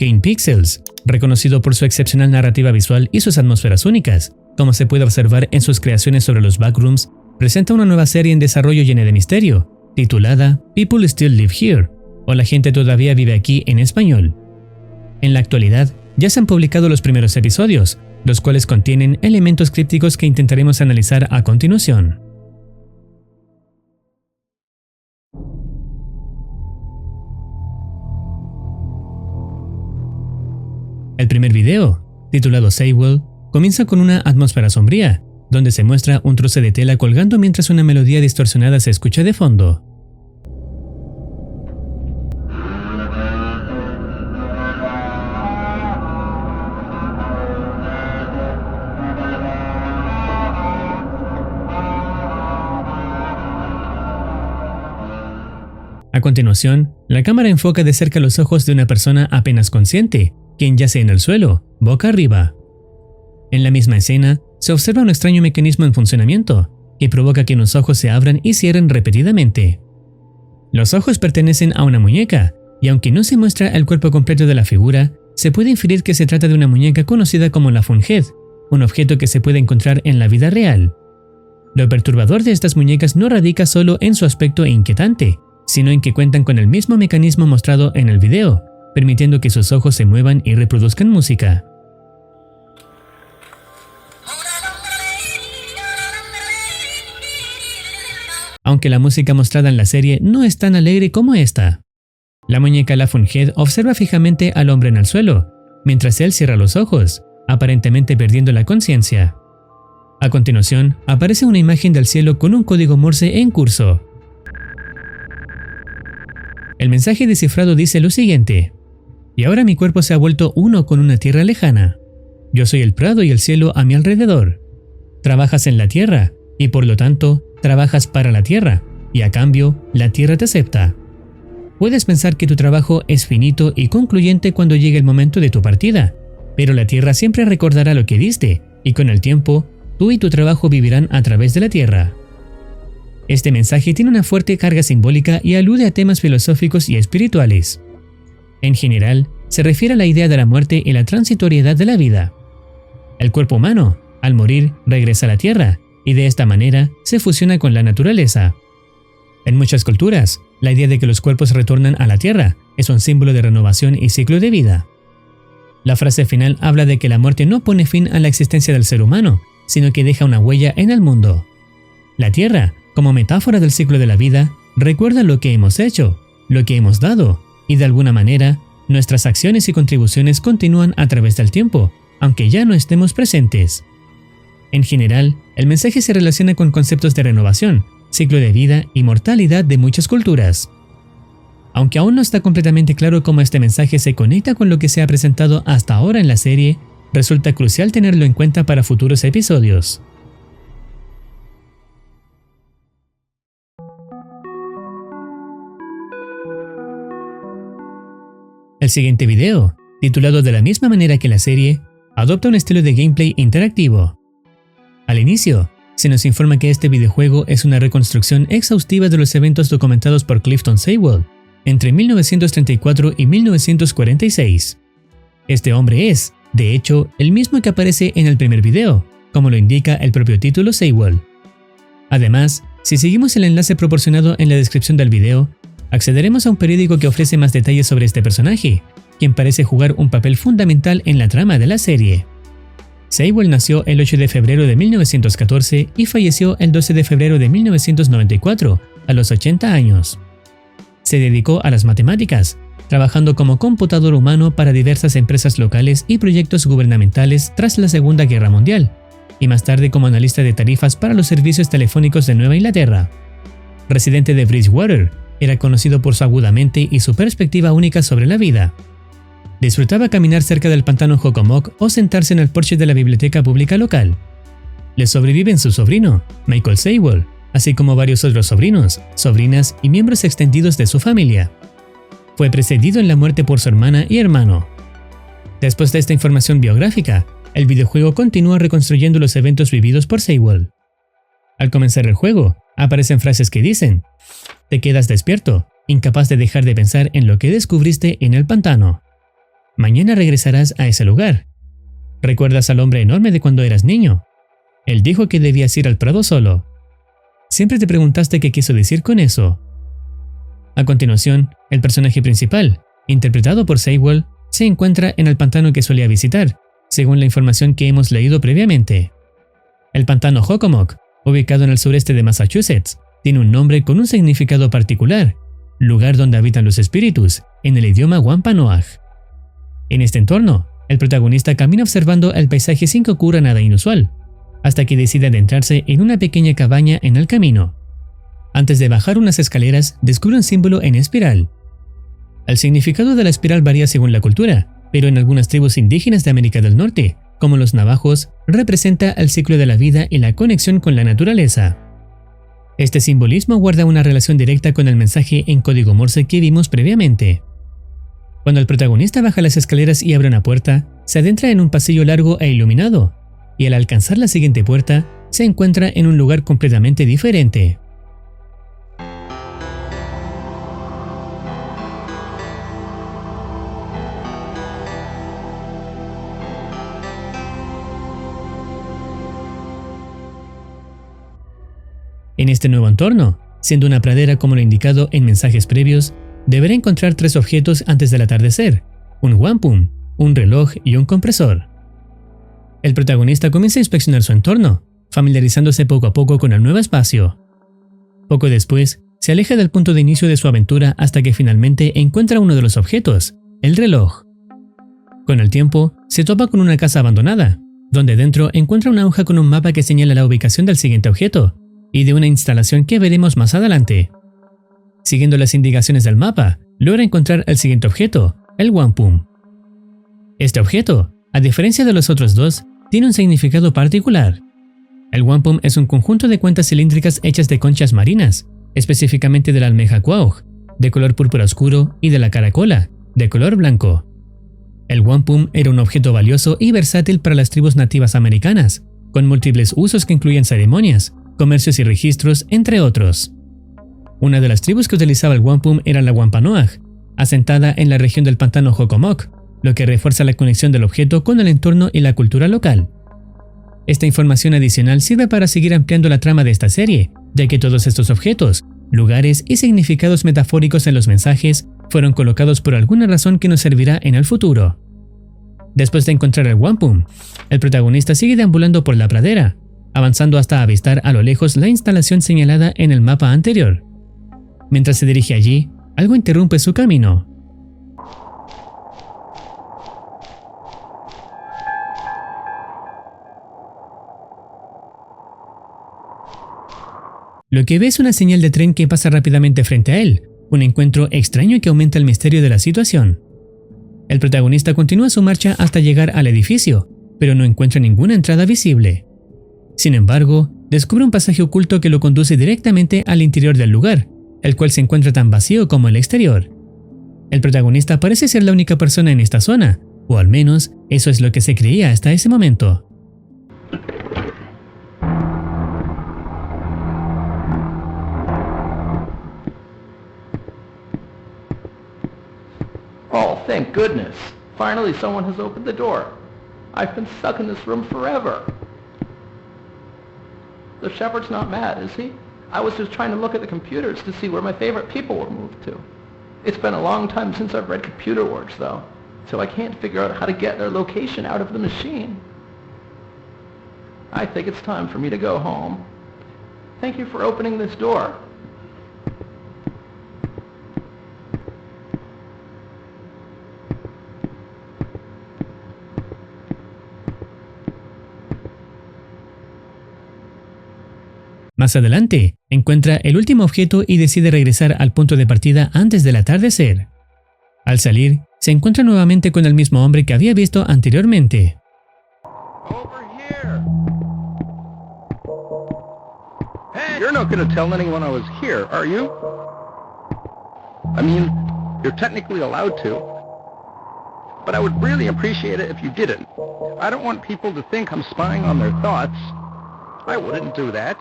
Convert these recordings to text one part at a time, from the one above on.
Game Pixels, reconocido por su excepcional narrativa visual y sus atmósferas únicas, como se puede observar en sus creaciones sobre los backrooms, presenta una nueva serie en desarrollo llena de misterio, titulada People Still Live Here, o La gente todavía vive aquí en español. En la actualidad, ya se han publicado los primeros episodios, los cuales contienen elementos crípticos que intentaremos analizar a continuación. El primer video, titulado Seiwell, comienza con una atmósfera sombría, donde se muestra un trozo de tela colgando mientras una melodía distorsionada se escucha de fondo. A continuación, la cámara enfoca de cerca los ojos de una persona apenas consciente, quien yace en el suelo, boca arriba. En la misma escena, se observa un extraño mecanismo en funcionamiento, que provoca que los ojos se abran y cierren repetidamente. Los ojos pertenecen a una muñeca, y aunque no se muestra el cuerpo completo de la figura, se puede inferir que se trata de una muñeca conocida como la Funhead, un objeto que se puede encontrar en la vida real. Lo perturbador de estas muñecas no radica solo en su aspecto inquietante, sino en que cuentan con el mismo mecanismo mostrado en el video, permitiendo que sus ojos se muevan y reproduzcan música. Aunque la música mostrada en la serie no es tan alegre como esta. La muñeca La Funhead observa fijamente al hombre en el suelo, mientras él cierra los ojos, aparentemente perdiendo la conciencia. A continuación, aparece una imagen del cielo con un código Morse en curso. El mensaje descifrado dice lo siguiente: y ahora mi cuerpo se ha vuelto uno con una tierra lejana. Yo soy el prado y el cielo a mi alrededor. Trabajas en la tierra, y por lo tanto, trabajas para la tierra, y a cambio, la tierra te acepta. Puedes pensar que tu trabajo es finito y concluyente cuando llegue el momento de tu partida, pero la tierra siempre recordará lo que diste, y con el tiempo, tú y tu trabajo vivirán a través de la tierra. Este mensaje tiene una fuerte carga simbólica y alude a temas filosóficos y espirituales. En general, se refiere a la idea de la muerte y la transitoriedad de la vida. El cuerpo humano, al morir, regresa a la tierra, y de esta manera se fusiona con la naturaleza. En muchas culturas, la idea de que los cuerpos retornan a la tierra es un símbolo de renovación y ciclo de vida. La frase final habla de que la muerte no pone fin a la existencia del ser humano, sino que deja una huella en el mundo. La tierra, como metáfora del ciclo de la vida, recuerda lo que hemos hecho, lo que hemos dado, y de alguna manera, nuestras acciones y contribuciones continúan a través del tiempo, aunque ya no estemos presentes. En general, el mensaje se relaciona con conceptos de renovación, ciclo de vida y mortalidad de muchas culturas. Aunque aún no está completamente claro cómo este mensaje se conecta con lo que se ha presentado hasta ahora en la serie, resulta crucial tenerlo en cuenta para futuros episodios. El siguiente video, titulado de la misma manera que la serie, adopta un estilo de gameplay interactivo. Al inicio, se nos informa que este videojuego es una reconstrucción exhaustiva de los eventos documentados por Clifton Seiwell entre 1934 y 1946. Este hombre es, de hecho, el mismo que aparece en el primer video, como lo indica el propio título Seiwell. Además, si seguimos el enlace proporcionado en la descripción del video, accederemos a un periódico que ofrece más detalles sobre este personaje, quien parece jugar un papel fundamental en la trama de la serie. Seiwell nació el 8 de febrero de 1914 y falleció el 12 de febrero de 1994, a los 80 años. Se dedicó a las matemáticas, trabajando como computador humano para diversas empresas locales y proyectos gubernamentales tras la Segunda Guerra Mundial, y más tarde como analista de tarifas para los servicios telefónicos de Nueva Inglaterra. Residente de Bridgewater, era conocido por su aguda mente y su perspectiva única sobre la vida. Disfrutaba caminar cerca del pantano Hockomock o sentarse en el porche de la biblioteca pública local. Le sobreviven su sobrino, Michael Seiwell, así como varios otros sobrinos, sobrinas y miembros extendidos de su familia. Fue precedido en la muerte por su hermana y hermano. Después de esta información biográfica, El videojuego continúa reconstruyendo los eventos vividos por Sewell. Al comenzar el juego, aparecen frases que dicen: te quedas despierto, incapaz de dejar de pensar en lo que descubriste en el pantano. Mañana regresarás a ese lugar. ¿Recuerdas al hombre enorme de cuando eras niño? Él dijo que debías ir al prado solo. Siempre te preguntaste qué quiso decir con eso. A continuación, el personaje principal, interpretado por Sewell, se encuentra en el pantano que solía visitar, según la información que hemos leído previamente. El pantano Hockomock, ubicado en el sureste de Massachusetts, tiene un nombre con un significado particular: lugar donde habitan los espíritus, en el idioma Wampanoag. En este entorno, el protagonista camina observando el paisaje sin que ocurra nada inusual, hasta que decide adentrarse en una pequeña cabaña en el camino. Antes de bajar unas escaleras, descubre un símbolo en espiral. El significado de la espiral varía según la cultura, pero en algunas tribus indígenas de América del Norte, como los navajos, representa el ciclo de la vida y la conexión con la naturaleza. Este simbolismo guarda una relación directa con el mensaje en código Morse que vimos previamente. Cuando el protagonista baja las escaleras y abre una puerta, se adentra en un pasillo largo e iluminado, y al alcanzar la siguiente puerta, se encuentra en un lugar completamente diferente. En este nuevo entorno, siendo una pradera como lo indicado en mensajes previos, deberá encontrar 3 objetos antes del atardecer: un wampum, un reloj y un compresor. El protagonista comienza a inspeccionar su entorno, familiarizándose poco a poco con el nuevo espacio. Poco después, se aleja del punto de inicio de su aventura hasta que finalmente encuentra uno de los objetos, el reloj. Con el tiempo, se topa con una casa abandonada, donde dentro encuentra una hoja con un mapa que señala la ubicación del siguiente objeto, y de una instalación que veremos más adelante. Siguiendo las indicaciones del mapa, logra encontrar el siguiente objeto, el wampum. Este objeto, a diferencia de los otros dos, tiene un significado particular. El wampum es un conjunto de cuentas cilíndricas hechas de conchas marinas, específicamente de la almeja quaoug, de color púrpura oscuro, y de la caracola, de color blanco. El wampum era un objeto valioso y versátil para las tribus nativas americanas, con múltiples usos que incluían ceremonias, comercios y registros, entre otros. Una de las tribus que utilizaba el wampum era la Wampanoag, asentada en la región del pantano Hockomock, lo que refuerza la conexión del objeto con el entorno y la cultura local. Esta información adicional sirve para seguir ampliando la trama de esta serie, ya que todos estos objetos, lugares y significados metafóricos en los mensajes fueron colocados por alguna razón que nos servirá en el futuro. Después de encontrar el wampum, el protagonista sigue deambulando por la pradera, avanzando hasta avistar a lo lejos la instalación señalada en el mapa anterior. Mientras se dirige allí, algo interrumpe su camino. Lo que ve es una señal de tren que pasa rápidamente frente a él, un encuentro extraño que aumenta el misterio de la situación. El protagonista continúa su marcha hasta llegar al edificio, pero no encuentra ninguna entrada visible. Sin embargo, descubre un pasaje oculto que lo conduce directamente al interior del lugar, el cual se encuentra tan vacío como el exterior. El protagonista parece ser la única persona en esta zona, o al menos eso es lo que se creía hasta ese momento. Oh, thank goodness. Finally someone has opened the door. I've been stuck in this room forever. The shepherd's not mad, is he? I was just trying to look at the computers to see where my favorite people were moved to. It's been a long time since I've read computer works, though, so I can't figure out how to get their location out of the machine. I think it's time for me to go home. Thank you for opening this door. Más adelante, encuentra el último objeto y decide regresar al punto de partida antes del atardecer. Al salir, se encuentra nuevamente con el mismo hombre que había visto anteriormente. Over here. Hey, you're not going to tell anyone I was here, are you? I mean, you're technically allowed to. But I would really appreciate it if you didn't. I don't want people to think I'm spying on their thoughts. I wouldn't do that.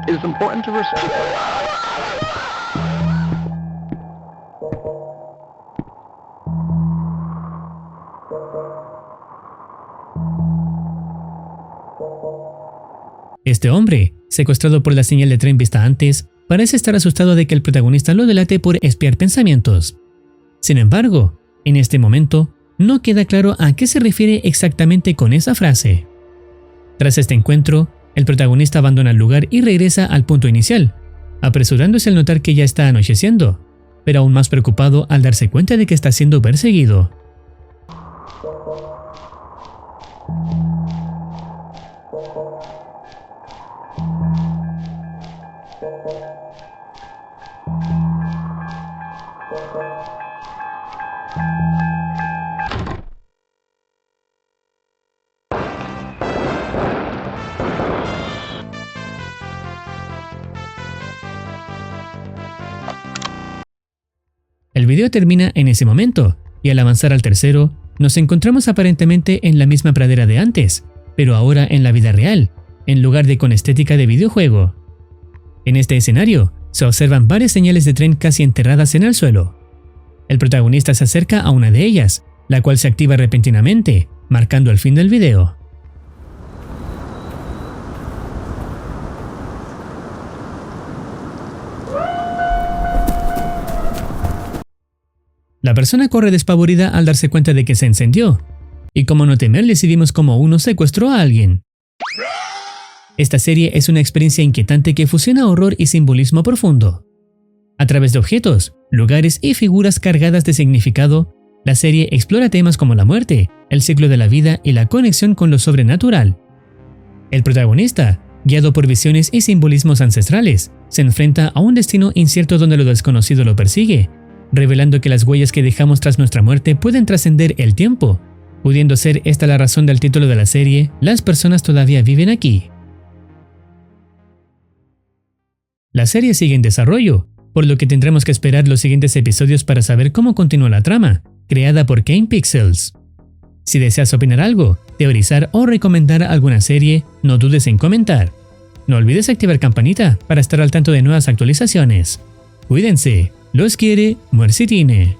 It is important to respect. Este hombre, secuestrado por la señal de tren vista antes, parece estar asustado de que el protagonista lo delate por espiar pensamientos. Sin embargo, en este momento, no queda claro a qué se refiere exactamente con esa frase. Tras este encuentro, el protagonista abandona el lugar y regresa al punto inicial, apresurándose al notar que ya está anocheciendo, pero aún más preocupado al darse cuenta de que está siendo perseguido. El video termina en ese momento, y al avanzar al tercero, nos encontramos aparentemente en la misma pradera de antes, pero ahora en la vida real, en lugar de con estética de videojuego. En este escenario, se observan varias señales de tren casi enterradas en el suelo. El protagonista se acerca a una de ellas, la cual se activa repentinamente, marcando el fin del video. La persona corre despavorida al darse cuenta de que se encendió, y como no temerle si vimos como uno secuestró a alguien. Esta serie es una experiencia inquietante que fusiona horror y simbolismo profundo. A través de objetos, lugares y figuras cargadas de significado, la serie explora temas como la muerte, el ciclo de la vida y la conexión con lo sobrenatural. El protagonista, guiado por visiones y simbolismos ancestrales, se enfrenta a un destino incierto donde lo desconocido lo persigue, revelando que las huellas que dejamos tras nuestra muerte pueden trascender el tiempo, pudiendo ser esta la razón del título de la serie, Las personas todavía viven aquí. La serie sigue en desarrollo, por lo que tendremos que esperar los siguientes episodios para saber cómo continúa la trama, creada por Kane Pixels. Si deseas opinar algo, teorizar o recomendar alguna serie, no dudes en comentar. No olvides activar campanita para estar al tanto de nuevas actualizaciones. Cuídense. Los quiere Muercitine.